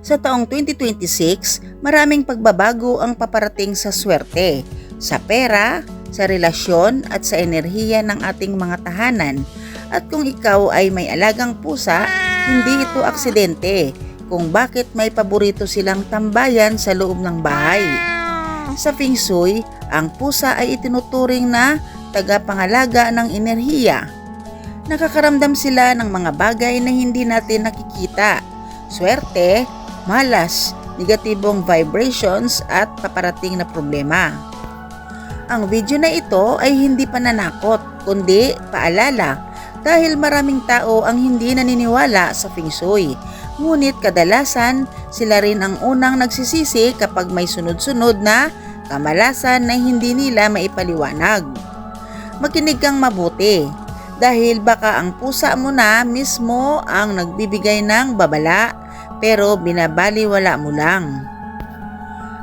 Sa taong 2026, maraming pagbabago ang paparating sa swerte, sa pera, sa relasyon at sa enerhiya ng ating mga tahanan. At kung ikaw ay may alagang pusa, hindi ito aksidente kung bakit may paborito silang tambayan sa loob ng bahay. Sa Feng Shui, ang pusa ay itinuturing na tagapangalaga ng enerhiya. Nakakaramdam sila ng mga bagay na hindi natin nakikita. Swerte, malas, negatibong vibrations at paparating na problema. Ang video na ito ay hindi pananakot, kundi paalala dahil maraming tao ang hindi naniniwala sa Feng Shui. Ngunit kadalasan sila rin ang unang nagsisisi kapag may sunod-sunod na kamalasan na hindi nila maipaliwanag. Makinig kang mabuti dahil baka ang pusa mo na mismo ang nagbibigay ng babala pero binabaliwala mo lang.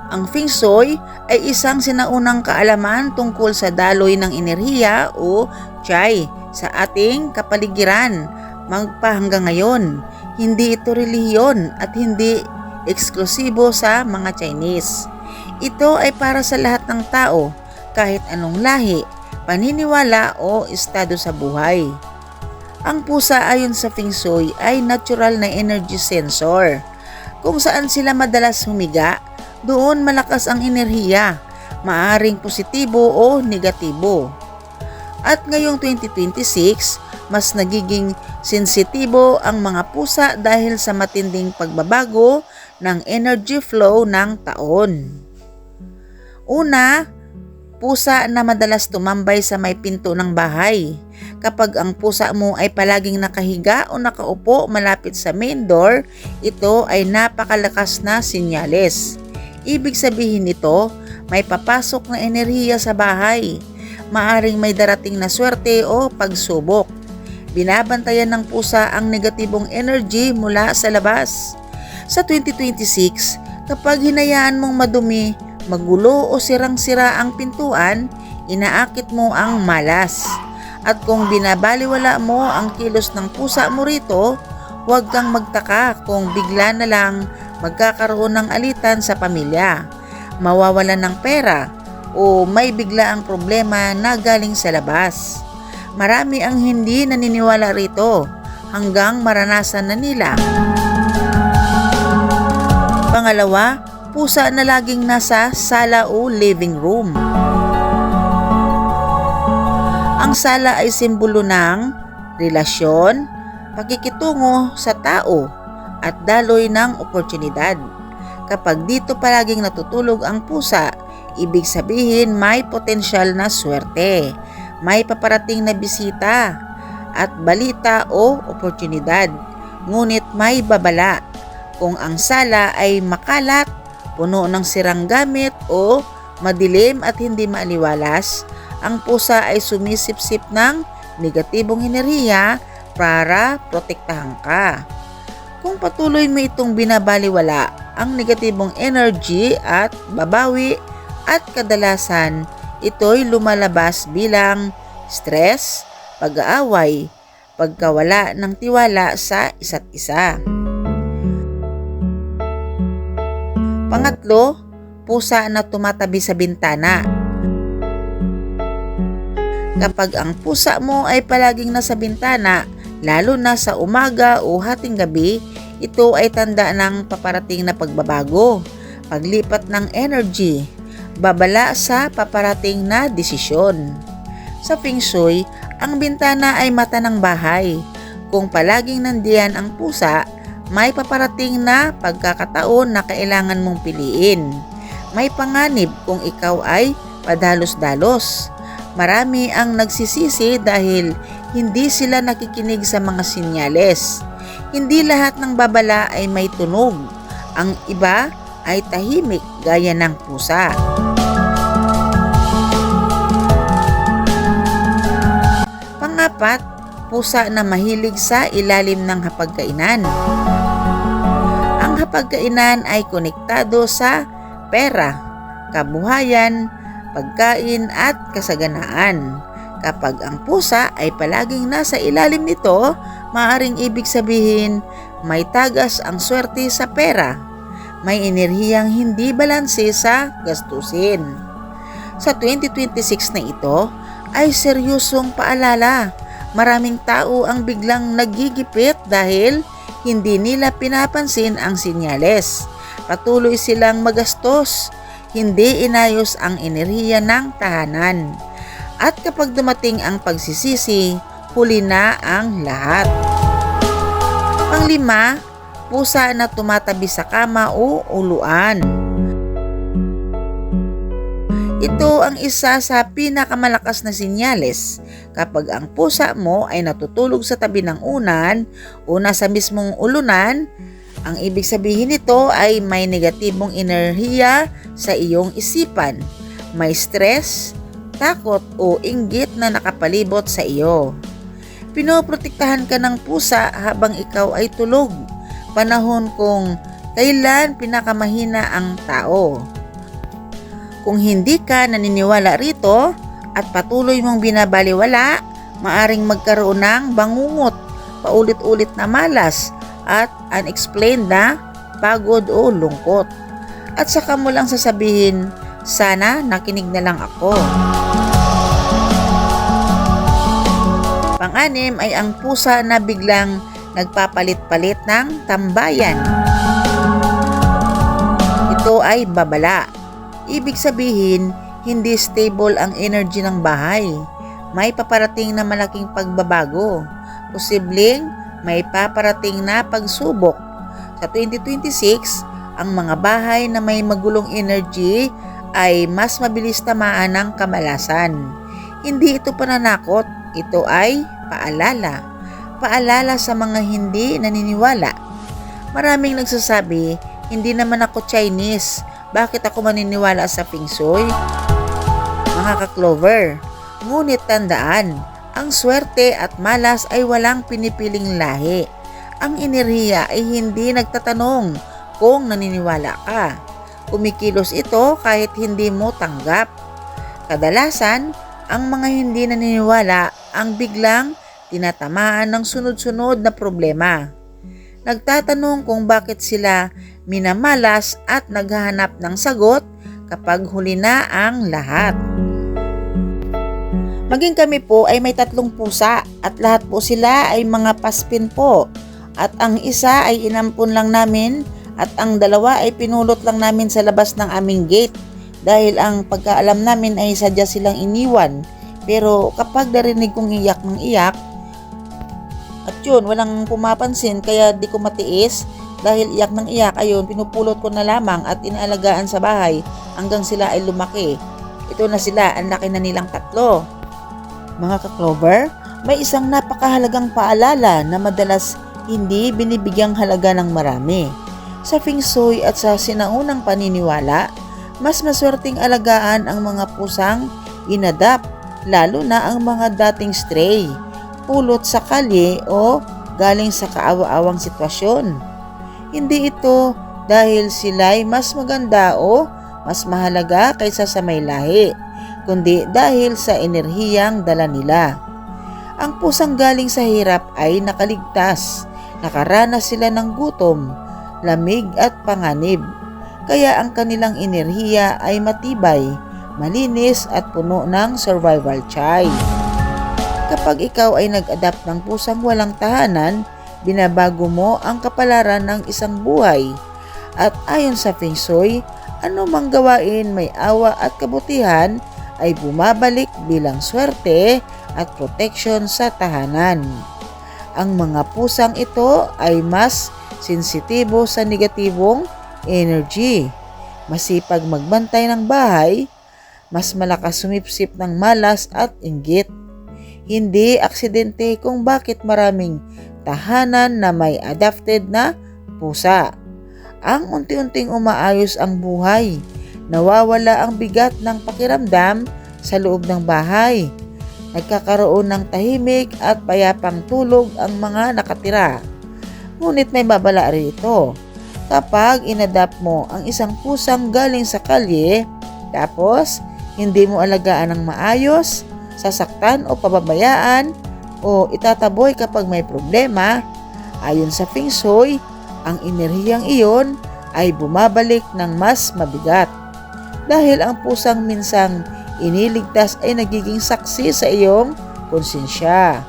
Ang Feng Shui ay isang sinaunang kaalaman tungkol sa daloy ng enerhiya o Chai sa ating kapaligiran magpahanggang ngayon. Hindi ito relihiyon at hindi eksklusibo sa mga Chinese. Ito ay para sa lahat ng tao, kahit anong lahi, paniniwala o estado sa buhay. Ang pusa ayon sa Feng Shui ay natural na energy sensor. Kung saan sila madalas humiga, doon malakas ang enerhiya, maaring positibo o negatibo. At ngayong 2026, mas nagiging sensitibo ang mga pusa dahil sa matinding pagbabago ng energy flow ng taon. Una, pusa na madalas tumambay sa may pinto ng bahay. Kapag ang pusa mo ay palaging nakahiga o nakaupo malapit sa main door, ito ay napakalakas na sinyales. Ibig sabihin nito, may papasok na enerhiya sa bahay. Maaring may darating na swerte o pagsubok. Binabantayan ng pusa ang negatibong energy mula sa labas. Sa 2026, kapag hinayaan mong madumi, magulo o sirang-sira ang pintuan, inaakit mo ang malas. At kung binabaliwala mo ang kilos ng pusa mo rito, huwag kang magtaka kung bigla na lang magkakaroon ng alitan sa pamilya, mawawalan ng pera, o may bigla ang problema na galing sa labas. Marami ang hindi naniniwala rito hanggang maranasan na nila. Pangalawa, pusa na laging nasa sala o living room. Ang sala ay simbolo ng relasyon, pakikitungo sa tao, at daloy ng oportunidad. Kapag dito palaging natutulog ang pusa, ibig sabihin may potensyal na swerte, may paparating na bisita, at balita o oportunidad. Ngunit may babala. Kung ang sala ay makalat, puno ng sirang gamit o madilim at hindi maaliwalas, ang pusa ay sumisipsip ng negatibong enerhiya para protektahan ka. Kung patuloy mo itong binabaliwala, ang negatibong energy at babawi at kadalasan ito'y lumalabas bilang stress, pag-aaway, pagkawala ng tiwala sa isa't isa. Pangatlo, pusa na tumatabi sa bintana. Kapag ang pusa mo ay palaging nasa bintana, lalo na sa umaga o hating gabi, ito ay tanda ng paparating na pagbabago, paglipat ng energy, babala sa paparating na desisyon. Sa Feng Shui, ang bintana ay mata ng bahay. Kung palaging nandiyan ang pusa, may paparating na pagkakataon na kailangan mong piliin. May panganib kung ikaw ay padalos-dalos. Marami ang nagsisisi dahil hindi sila nakikinig sa mga sinyales. Hindi lahat ng babala ay may tunog. Ang iba ay tahimik gaya ng pusa. Pangapat, pusa na mahilig sa ilalim ng hapagkainan. Ang hapagkainan ay konektado sa pera, kabuhayan, pagkain at kasaganaan. Kapag ang pusa ay palaging nasa ilalim nito, maaaring ibig sabihin may tagas ang swerte sa pera, may enerhiyang hindi balanse sa gastusin. Sa 2026 na ito ay seryosong paalala. Maraming tao ang biglang nagigipit dahil hindi nila pinapansin ang sinyales. Patuloy silang magastos, hindi inayos ang enerhiya ng tahanan. At kapag dumating ang pagsisisi, huli na ang lahat. Panglima, pusa na tumatabi sa kama o uluan. Ito ang isa sa pinakamalakas na sinyales. Kapag ang pusa mo ay natutulog sa tabi ng unan o nasa mismong ulunan, ang ibig sabihin nito ay may negatibong enerhiya sa iyong isipan. May stress, takot o inggit na nakapalibot sa iyo. Pinoprotektahan ka ng pusa habang ikaw ay tulog. Panahon kung kailan pinakamahina ang tao. Kung hindi ka naniniwala rito at patuloy mong binabaliwala, maaring magkaroon ng bangungot, paulit-ulit na malas at unexplained na pagod o lungkot. At saka mo lang sasabihin, sana nakinig na lang ako. Pang-anim ay ang pusa na biglang nagpapalit-palit ng tambayan. Ito ay babala. Ibig sabihin, hindi stable ang energy ng bahay. May paparating na malaking pagbabago. Posibleng may paparating na pagsubok. Sa 2026, ang mga bahay na may magulong energy ay mas mabilis tamaan ng kamalasan. Hindi ito pananakot, ito ay paalala. Paalala sa mga hindi naniniwala. Maraming nagsasabi, hindi naman ako Chinese. Bakit ako maniniwala sa Feng Shui? Mga ka-Clover, ngunit tandaan, ang swerte at malas ay walang pinipiling lahi. Ang enerhiya ay hindi nagtatanong kung naniniwala ka. Kumikilos ito kahit hindi mo tanggap. Kadalasan, ang mga hindi naniniwala ang biglang tinatamaan ng sunod-sunod na problema. Nagtatanong kung bakit sila minamalas at naghahanap ng sagot kapag huli na ang lahat. Maging kami po ay may 3 pusa at lahat po sila ay mga paspin po. At ang isa ay inampun lang namin at ang 2 ay pinulot lang namin sa labas ng aming gate dahil ang pagkaalam namin ay sadya silang iniwan. Pero kapag narinig kong iyak ng iyak, at yun, walang pumapansin kaya di ko matiis dahil iyak ng iyak, ayun, pinupulot ko na lamang at inaalagaan sa bahay hanggang sila ay lumaki. Ito na sila, ang laki na nilang 3. Mga ka-Clover, may isang napakahalagang paalala na madalas hindi binibigyang halaga ng marami. Sa Feng Shui at sa sinaunang paniniwala, mas maswerteng alagaan ang mga pusang inadapt, lalo na ang mga dating stray, pulot sa kalye o galing sa kaawa-awang sitwasyon. Hindi ito dahil sila'y mas maganda o mas mahalaga kaysa sa may lahi, kundi dahil sa enerhiyang dala nila. Ang pusang galing sa hirap ay nakaligtas, nakaranas sila ng gutom, lamig at panganib, kaya ang kanilang enerhiya ay matibay, malinis at puno ng survival chai. Kapag ikaw ay nag-adapt ng pusang walang tahanan, binabago mo ang kapalaran ng isang buhay. At ayon sa Feng Shui, ano mang gawain may awa at kabutihan ay bumabalik bilang swerte at protection sa tahanan. Ang mga pusang ito ay mas sensitibo sa negatibong energy, masipag magbantay ng bahay, mas malakas sumipsip ng malas at inggit. Hindi aksidente kung bakit maraming tahanan na may adapted na pusa. Ang unti-unting umaayos ang buhay, nawawala ang bigat ng pakiramdam sa loob ng bahay. Nagkakaroon ng tahimik at payapang tulog ang mga nakatira. Ngunit may babala rito. Kapag inadapt mo ang isang pusang galing sa kalye, tapos hindi mo alagaan ng maayos, sasaktan o pababayaan, o itataboy kapag may problema, ayon sa Feng Shui, ang enerhiyang iyon ay bumabalik ng mas mabigat. Dahil ang pusang minsang iniligtas ay nagiging saksi sa iyong konsensya.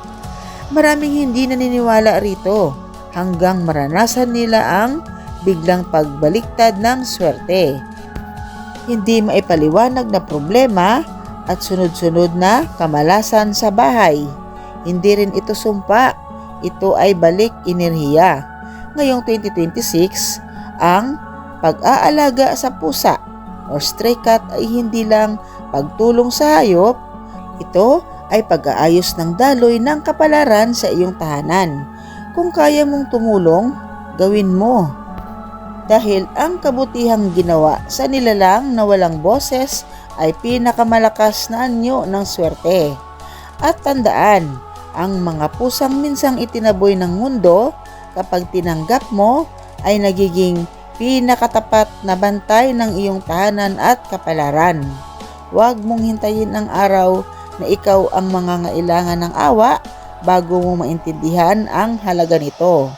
Maraming hindi naniniwala rito hanggang maranasan nila ang biglang pagbaliktad ng swerte. Hindi maipaliwanag na problema at sunod-sunod na kamalasan sa bahay. Hindi rin ito sumpa, ito ay balik enerhiya. Ngayong 2026, ang pag-aalaga sa pusa o stray cat ay hindi lang pagtulong sa hayop, ito ay pag-aayos ng daloy ng kapalaran sa iyong tahanan. Kung kaya mong tumulong, gawin mo. Dahil ang kabutihang ginawa sa nilalang na walang boses ay pinakamalakas na anyo ng swerte. At tandaan, ang mga pusang minsang itinaboy ng mundo, kapag tinanggap mo, ay nagiging pinakatapat na bantay ng iyong tahanan at kapalaran. Huwag mong hintayin ang araw na ikaw ang mangangailangan ng awa bago mo maintindihan ang halaga nito.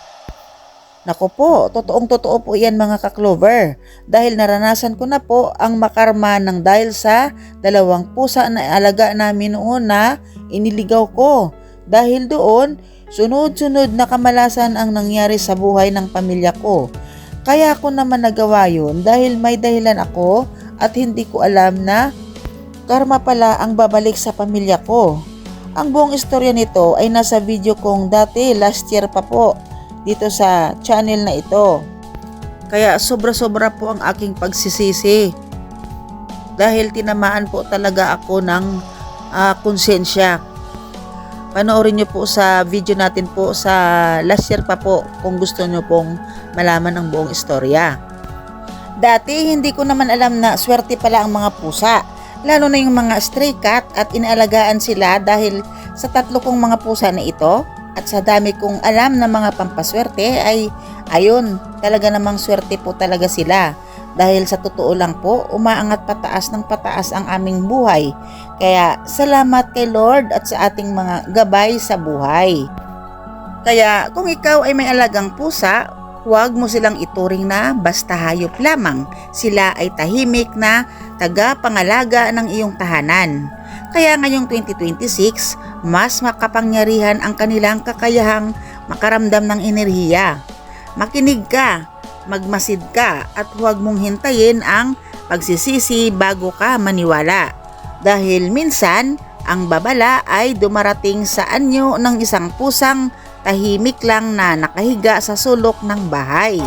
Naku po, totoong-totoo po yan mga ka-Clover, dahil naranasan ko na po ang makarma ng dahil sa 2 pusa na alaga namin noon na iniligaw ko. Dahil doon, sunod-sunod na kamalasan ang nangyari sa buhay ng pamilya ko. Kaya ko naman nagawa yun dahil may dahilan ako at hindi ko alam na karma pala ang babalik sa pamilya ko. Ang buong istorya nito ay nasa video kong dati last year pa po dito sa channel na ito. Kaya sobra-sobra po ang aking pagsisisi dahil tinamaan po talaga ako ng konsensya. Panoorin nyo po sa video natin po sa last year pa po kung gusto nyo pong malaman ang buong istorya. Dati hindi ko naman alam na swerte pala ang mga pusa, lalo na yung mga stray cat, at inaalagaan sila dahil sa 3 kong mga pusa na ito at sa dami kong alam na mga pampaswerte ay ayun, talaga namang swerte po talaga sila. Dahil sa totoo lang po, umaangat pataas ng pataas ang aming buhay. Kaya salamat kay Lord at sa ating mga gabay sa buhay. Kaya kung ikaw ay may alagang pusa, huwag mo silang ituring na basta hayop lamang. Sila ay tahimik na taga-pangalaga ng iyong tahanan. Kaya ngayong 2026, mas makapangyarihan ang kanilang kakayahang makaramdam ng enerhiya. Makinig ka, magmasid ka, at huwag mong hintayin ang pagsisisi bago ka maniwala. Dahil minsan, ang babala ay dumarating sa anyo ng isang pusang tahimik lang na nakahiga sa sulok ng bahay.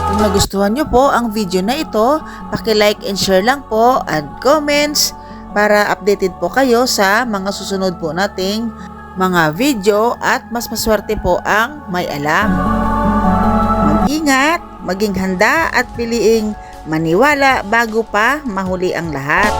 Kung nagustuhan nyo po ang video na ito, paki-like and share lang po at comments para updated po kayo sa mga susunod po nating mga video at mas maswerte po ang may alam. Mag-ingat, maging handa at piliing maniwala bago pa mahuli ang lahat.